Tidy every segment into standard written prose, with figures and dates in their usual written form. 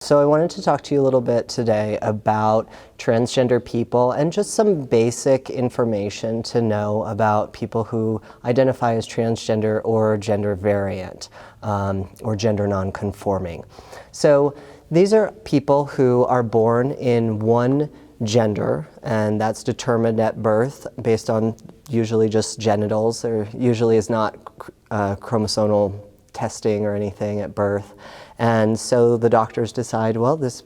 So I wanted to talk to you a little bit today about transgender people and just some basic information to know about people who identify as transgender or gender variant or gender non-conforming. So these are people who are born in one gender, and that's determined at birth based on usually just genitals. There usually is not chromosomal testing or anything at birth. And so the doctors decide, well, this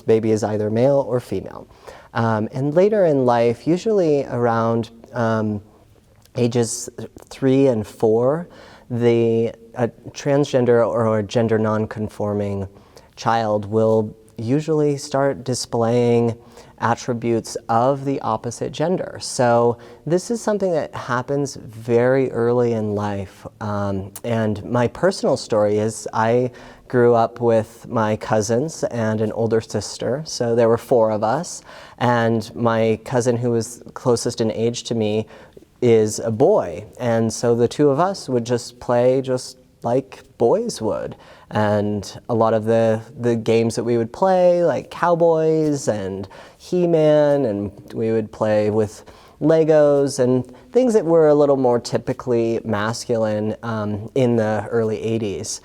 baby is either male or female. And later in life, usually around ages 3 and 4, the transgender or gender non-conforming child will usually start displaying attributes of the opposite gender. So this is something that happens very early in life. And my personal story is I grew up with my cousins and an older sister. So there were 4 of us. And my cousin who was closest in age to me is a boy. And so the 2 of us would just play just like boys would. And a lot of the games that we would play, like Cowboys and He-Man, and we would play with Legos and things that were a little more typically masculine in the early 80s.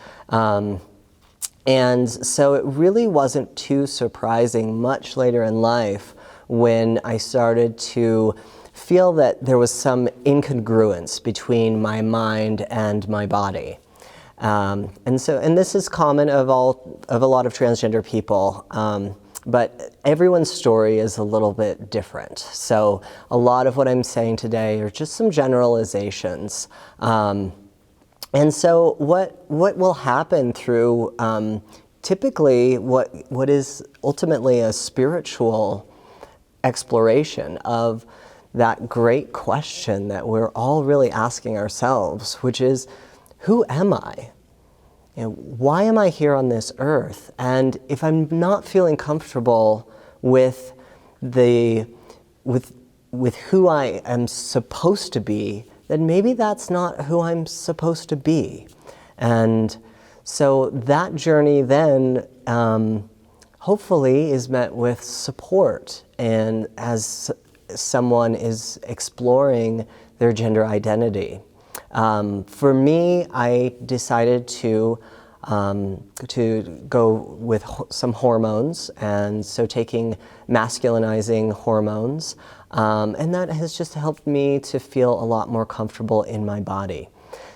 And so it really wasn't too surprising much later in life when I started to feel that there was some incongruence between my mind and my body. And this is common of a lot of transgender people, but everyone's story is a little bit different. So a lot of what I'm saying today are just some generalizations. And so what will happen through typically what is ultimately a spiritual exploration of that great question that we're all really asking ourselves, which is, who am I? You know, why am I here on this earth? And if I'm not feeling comfortable with who I am supposed to be, then maybe that's not who I'm supposed to be. And so that journey then hopefully is met with support, and as someone is exploring their gender identity. For me, I decided to go with some hormones, and so taking masculinizing hormones, and that has just helped me to feel a lot more comfortable in my body.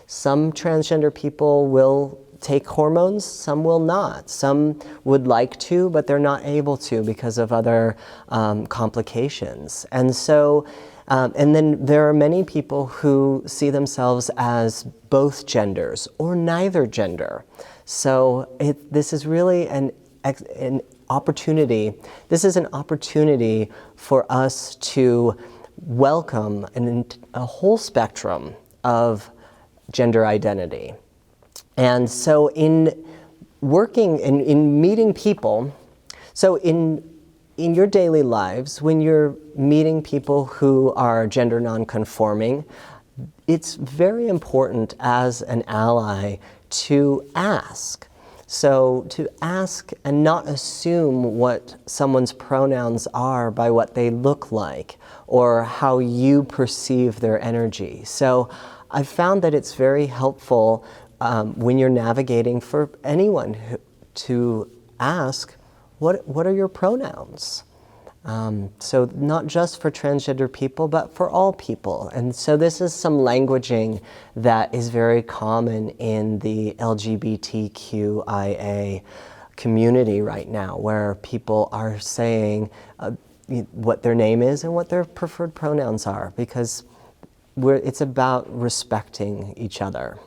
Some transgender people will take hormones, some will not. Some would like to, but they're not able to because of other complications. And so and then there are many people who see themselves as both genders or neither gender. So this is really an opportunity. This is an opportunity for us to welcome a whole spectrum of gender identity. And so in working, in meeting people, so in your daily lives, when you're meeting people who are gender non-conforming, it's very important as an ally to ask. So to ask and not assume what someone's pronouns are by what they look like or how you perceive their energy. So I've found that it's very helpful when you're navigating for anyone to ask, what are your pronouns? So not just for transgender people, but for all people. And so this is some languaging that is very common in the LGBTQIA community right now, where people are saying what their name is and what their preferred pronouns are, because it's about respecting each other.